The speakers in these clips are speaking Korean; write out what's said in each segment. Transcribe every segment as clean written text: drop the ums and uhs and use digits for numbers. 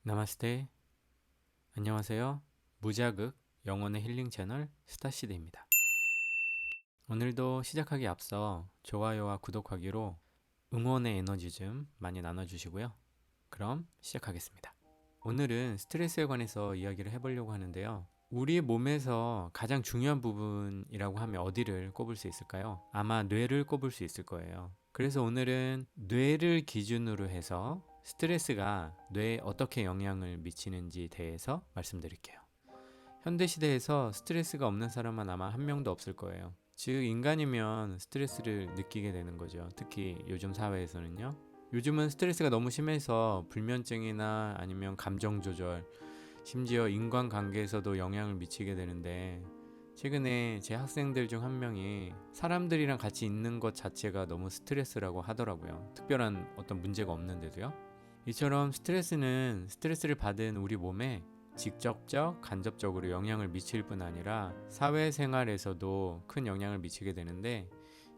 나마스테. 안녕하세요. 무자극 영혼의 힐링 채널 스타시드입니다. 오늘도 시작하기 앞서 좋아요와 구독하기로 응원의 에너지 좀 많이 나눠주시고요. 그럼 시작하겠습니다. 오늘은 스트레스에 관해서 이야기를 해보려고 하는데요. 우리 몸에서 가장 중요한 부분이라고 하면 어디를 꼽을 수 있을까요? 아마 뇌를 꼽을 수 있을 거예요. 그래서 오늘은 뇌를 기준으로 해서 스트레스가 뇌에 어떻게 영향을 미치는지 대해서 말씀드릴게요. 현대시대에서 스트레스가 없는 사람은 아마 한 명도 없을 거예요. 즉, 인간이면 스트레스를 느끼게 되는 거죠. 특히 요즘 사회에서는요. 요즘은 스트레스가 너무 심해서 불면증이나 아니면 감정 조절, 심지어 인간관계에서도 영향을 미치게 되는데, 최근에 제 학생들 중 한 명이 사람들이랑 같이 있는 것 자체가 너무 스트레스라고 하더라고요. 특별한 어떤 문제가 없는데도요. 이처럼 스트레스는 스트레스를 받은 우리 몸에 직접적, 간접적으로 영향을 미칠 뿐 아니라 사회생활에서도 큰 영향을 미치게 되는데,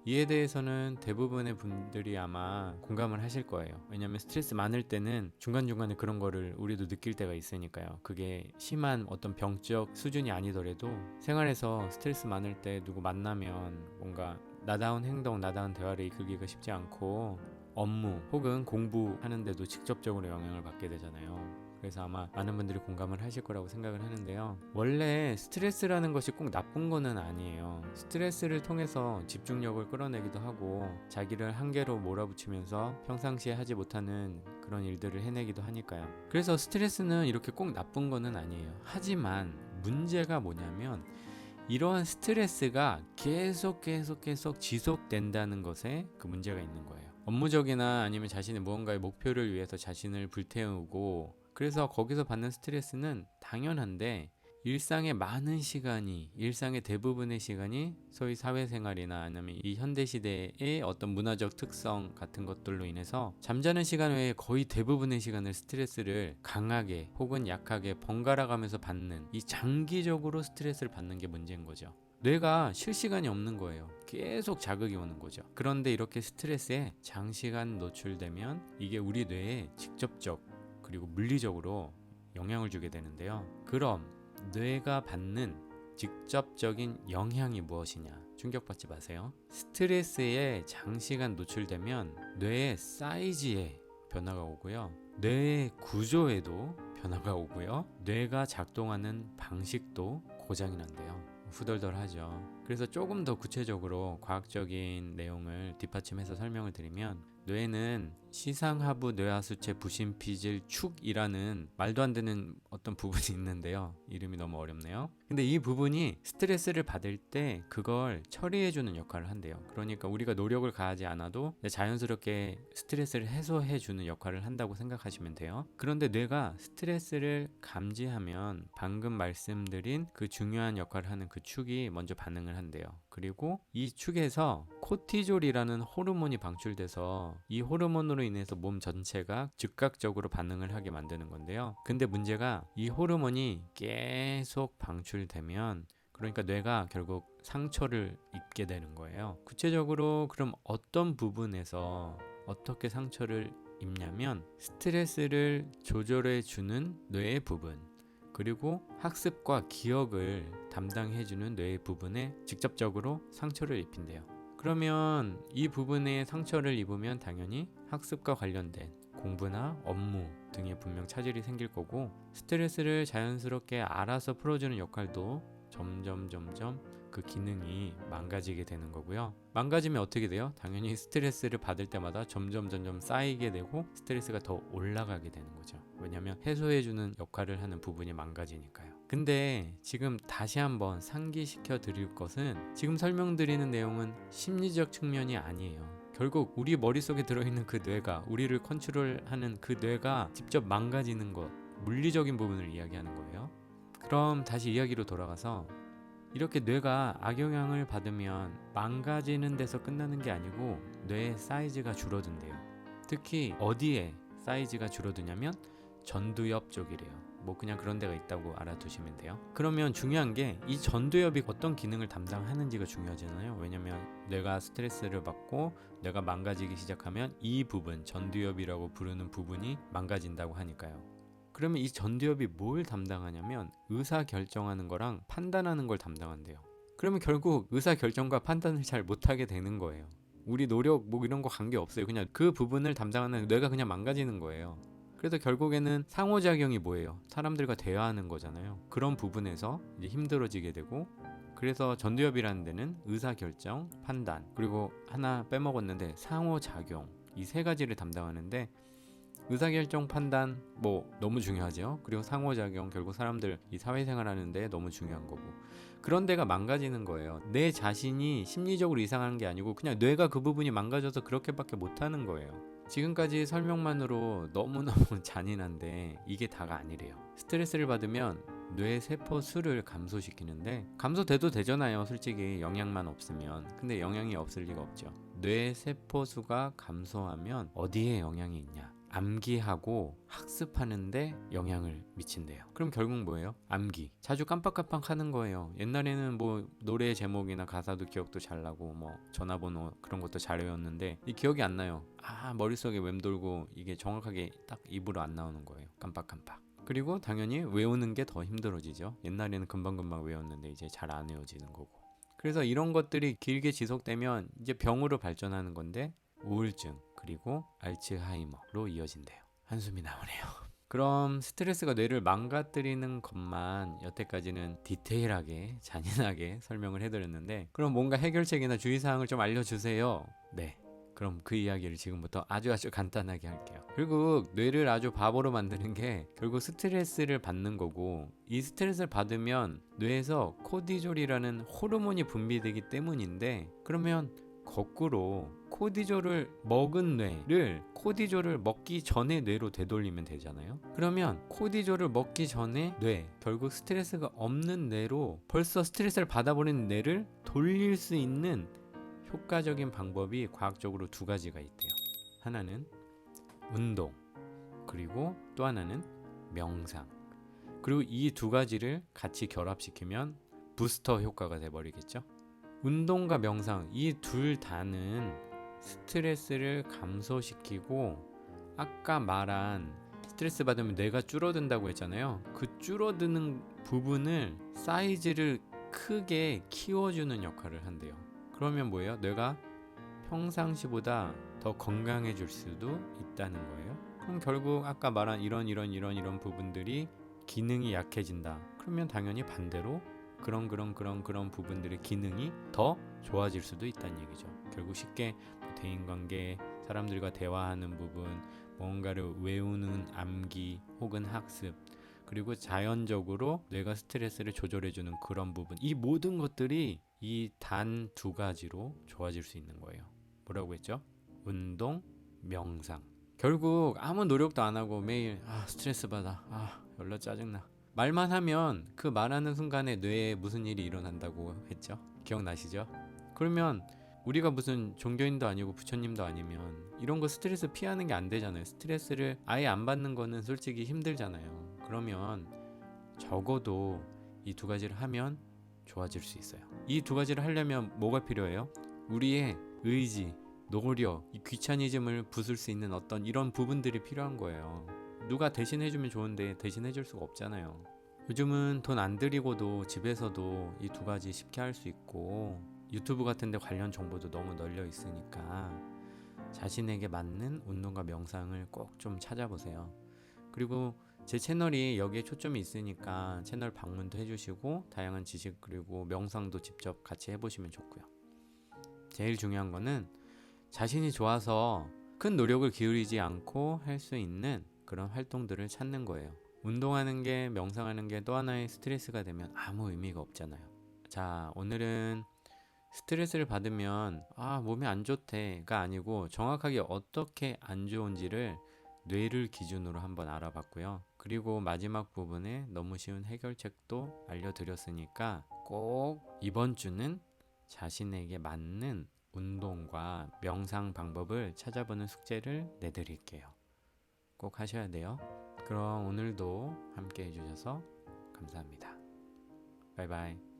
이에 대해서는 대부분의 분들이 아마 공감을 하실 거예요. 왜냐하면 스트레스 많을 때는 중간중간에 그런 거를 우리도 느낄 때가 있으니까요. 그게 심한 어떤 병적 수준이 아니더라도 생활에서 스트레스 많을 때 누구 만나면 뭔가 나다운 행동, 나다운 대화를 이끌기가 쉽지 않고 업무 혹은 공부하는데도 직접적으로 영향을 받게 되잖아요. 그래서 아마 많은 분들이 공감을 하실 거라고 생각을 하는데요. 원래 스트레스라는 것이 꼭 나쁜 거는 아니에요. 스트레스를 통해서 집중력을 끌어내기도 하고 자기를 한계로 몰아붙이면서 평상시에 하지 못하는 그런 일들을 해내기도 하니까요. 그래서 스트레스는 이렇게 꼭 나쁜 거는 아니에요. 하지만 문제가 뭐냐면 이러한 스트레스가 계속 지속된다는 것에 그 문제가 있는 거예요. 업무적이나 아니면 자신의 무언가의 목표를 위해서 자신을 불태우고, 그래서 거기서 받는 스트레스는 당연한데, 일상의 많은 시간이, 일상의 대부분의 시간이 소위 사회생활이나 아니면 이 현대시대의 어떤 문화적 특성 같은 것들로 인해서 잠자는 시간 외에 거의 대부분의 시간을 스트레스를 강하게 혹은 약하게 번갈아 가면서 받는, 이 장기적으로 스트레스를 받는 게 문제인 거죠. 뇌가 쉴 시간이 없는 거예요. 계속 자극이 오는 거죠. 그런데 이렇게 스트레스에 장시간 노출되면 이게 우리 뇌에 직접적 그리고 물리적으로 영향을 주게 되는데요. 그럼 뇌가 받는 직접적인 영향이 무엇이냐? 충격받지 마세요. 스트레스에 장시간 노출되면 뇌의 사이즈에 변화가 오고요. 뇌의 구조에도 변화가 오고요. 뇌가 작동하는 방식도 고장이 난대요. 후덜덜하죠. 그래서 조금 더 구체적으로 과학적인 내용을 뒷받침해서 설명을 드리면, 뇌는 시상하부 뇌하수체 부심피질 축이라는 말도 안 되는 어떤 부분이 있는데요. 이름이 너무 어렵네요. 근데 이 부분이 스트레스를 받을 때 그걸 처리해주는 역할을 한대요. 그러니까 우리가 노력을 가하지 않아도 자연스럽게 스트레스를 해소해주는 역할을 한다고 생각하시면 돼요. 그런데 뇌가 스트레스를 감지하면 방금 말씀드린 그 중요한 역할을 하는 그 축이 먼저 반응을 한대요. 그리고 이 축에서 코티졸이라는 호르몬이 방출돼서 이 호르몬으로 인해서 몸 전체가 즉각적으로 반응을 하게 만드는 건데요. 근데 문제가 이 호르몬이 계속 방출되면, 그러니까 뇌가 결국 상처를 입게 되는 거예요. 구체적으로 그럼 어떤 부분에서 어떻게 상처를 입냐면, 스트레스를 조절해 주는 뇌의 부분, 그리고 학습과 기억을 담당해주는 뇌의 부분에 직접적으로 상처를 입힌대요. 그러면 이 부분에 상처를 입으면 당연히 학습과 관련된 공부나 업무 등에 분명 차질이 생길 거고, 스트레스를 자연스럽게 알아서 풀어주는 역할도 점점 그 기능이 망가지게 되는 거고요. 망가지면 어떻게 돼요? 당연히 스트레스를 받을 때마다 점점 쌓이게 되고 스트레스가 더 올라가게 되는 거죠. 왜냐하면 해소해주는 역할을 하는 부분이 망가지니까요. 근데 지금 다시 한번 상기시켜 드릴 것은, 지금 설명드리는 내용은 심리적 측면이 아니에요. 결국 우리 머릿속에 들어있는 그 뇌가, 우리를 컨트롤하는 그 뇌가 직접 망가지는 것, 물리적인 부분을 이야기하는 거예요. 그럼 다시 이야기로 돌아가서, 이렇게 뇌가 악영향을 받으면 망가지는 데서 끝나는 게 아니고 뇌의 사이즈가 줄어든대요. 특히 어디에 사이즈가 줄어드냐면 전두엽 쪽이래요. 뭐 그냥 그런 데가 있다고 알아두시면 돼요. 그러면 중요한 게 이 전두엽이 어떤 기능을 담당하는지가 중요하잖아요. 왜냐면 뇌가 스트레스를 받고 뇌가 망가지기 시작하면 이 부분, 전두엽이라고 부르는 부분이 망가진다고 하니까요. 그러면 이 전두엽이 뭘 담당하냐면 의사 결정하는 거랑 판단하는 걸 담당한대요. 그러면 결국 의사 결정과 판단을 잘 못하게 되는 거예요. 우리 노력 뭐 이런 거 관계 없어요. 그냥 그 부분을 담당하는 뇌가 그냥 망가지는 거예요. 그래서 결국에는 상호작용이 뭐예요? 사람들과 대화하는 거잖아요. 그런 부분에서 이제 힘들어지게 되고, 그래서 전두엽이라는 데는 의사결정, 판단, 그리고 하나 빼먹었는데 상호작용, 이 세 가지를 담당하는데, 의사결정, 판단 뭐 너무 중요하죠. 그리고 상호작용, 결국 사람들 이 사회생활 하는데 너무 중요한 거고, 그런 데가 망가지는 거예요. 내 자신이 심리적으로 이상한 게 아니고 그냥 뇌가 그 부분이 망가져서 그렇게밖에 못하는 거예요. 지금까지 설명만으로 너무너무 잔인한데 이게 다가 아니래요. 스트레스를 받으면 뇌 세포 수를 감소시키는데, 감소돼도 되잖아요, 솔직히 영양만 없으면. 근데 영양이 없을 리가 없죠. 뇌 세포 수가 감소하면 어디에 영향이 있냐? 암기하고 학습하는데 영향을 미친대요. 그럼 결국 뭐예요? 암기. 자주 깜빡깜빡 하는 거예요. 옛날에는 뭐 노래 제목이나 가사도 기억도 잘 나고 뭐 전화번호 그런 것도 잘 외웠는데 이 기억이 안 나요. 머릿속에 맴돌고 이게 정확하게 딱 입으로 안 나오는 거예요. 깜빡깜빡. 그리고 당연히 외우는 게 더 힘들어지죠. 옛날에는 금방금방 외웠는데 이제 잘 안 외워지는 거고. 그래서 이런 것들이 길게 지속되면 이제 병으로 발전하는 건데, 우울증 그리고 알츠하이머로 이어진대요. 한숨이 나오네요. 그럼 스트레스가 뇌를 망가뜨리는 것만 여태까지는 디테일하게 잔인하게 설명을 해드렸는데, 그럼 뭔가 해결책이나 주의사항을 좀 알려주세요. 네, 그럼 그 이야기를 지금부터 아주 간단하게 할게요. 결국 뇌를 아주 바보로 만드는 게 결국 스트레스를 받는 거고, 이 스트레스를 받으면 뇌에서 코디졸이라는 호르몬이 분비되기 때문인데, 그러면 거꾸로 코디졸을 먹은 뇌를 코디졸을 먹기 전에 뇌로 되돌리면 되잖아요. 그러면 코디졸을 먹기 전에 뇌, 결국 스트레스가 없는 뇌로 벌써 스트레스를 받아버린 뇌를 돌릴 수 있는 효과적인 방법이 과학적으로 두 가지가 있대요. 하나는 운동, 그리고 또 하나는 명상. 그리고 이 두 가지를 같이 결합시키면 부스터 효과가 돼버리겠죠. 운동과 명상, 이 둘 다는 스트레스를 감소시키고, 아까 말한 스트레스 받으면 뇌가 줄어든다고 했잖아요. 그 줄어드는 부분을 사이즈를 크게 키워주는 역할을 한대요. 그러면 뭐예요? 뇌가 평상시보다 더 건강해질 수도 있다는 거예요. 그럼 결국 아까 말한 이런 부분들이 기능이 약해진다. 그러면 당연히 반대로 그런 부분들의 기능이 더 좋아질 수도 있다는 얘기죠. 결국 쉽게 대인관계, 사람들과 대화하는 부분, 뭔가를 외우는 암기 혹은 학습, 그리고 자연적으로 뇌가 스트레스를 조절해주는 그런 부분, 이 모든 것들이 이 단 두 가지로 좋아질 수 있는 거예요. 뭐라고 했죠? 운동, 명상. 결국 아무 노력도 안 하고 매일 스트레스 받아, 열나 짜증나, 말만 하면 그 말하는 순간에 뇌에 무슨 일이 일어난다고 했죠? 기억나시죠? 그러면 우리가 무슨 종교인도 아니고 부처님도 아니면 이런 거 스트레스 피하는 게 안 되잖아요. 스트레스를 아예 안 받는 거는 솔직히 힘들잖아요. 그러면 적어도 이 두 가지를 하면 좋아질 수 있어요. 이 두 가지를 하려면 뭐가 필요해요? 우리의 의지, 노력, 이 귀차니즘을 부술 수 있는 어떤 이런 부분들이 필요한 거예요. 누가 대신 해주면 좋은데 대신 해줄 수가 없잖아요. 요즘은 돈 안 들이고도 집에서도 이 두 가지 쉽게 할 수 있고, 유튜브 같은 데 관련 정보도 너무 널려 있으니까 자신에게 맞는 운동과 명상을 꼭 좀 찾아보세요. 그리고 제 채널이 여기에 초점이 있으니까 채널 방문도 해주시고 다양한 지식 그리고 명상도 직접 같이 해보시면 좋고요. 제일 중요한 거는 자신이 좋아서 큰 노력을 기울이지 않고 할 수 있는 그런 활동들을 찾는 거예요. 운동하는 게, 명상하는 게 또 하나의 스트레스가 되면 아무 의미가 없잖아요. 자, 오늘은 스트레스를 받으면 몸이 안 좋대가 아니고 정확하게 어떻게 안 좋은지를 뇌를 기준으로 한번 알아봤고요. 그리고 마지막 부분에 너무 쉬운 해결책도 알려드렸으니까 꼭 이번 주는 자신에게 맞는 운동과 명상 방법을 찾아보는 숙제를 내드릴게요. 꼭 하셔야 돼요. 그럼 오늘도 함께 해주셔서 감사합니다. 바이바이.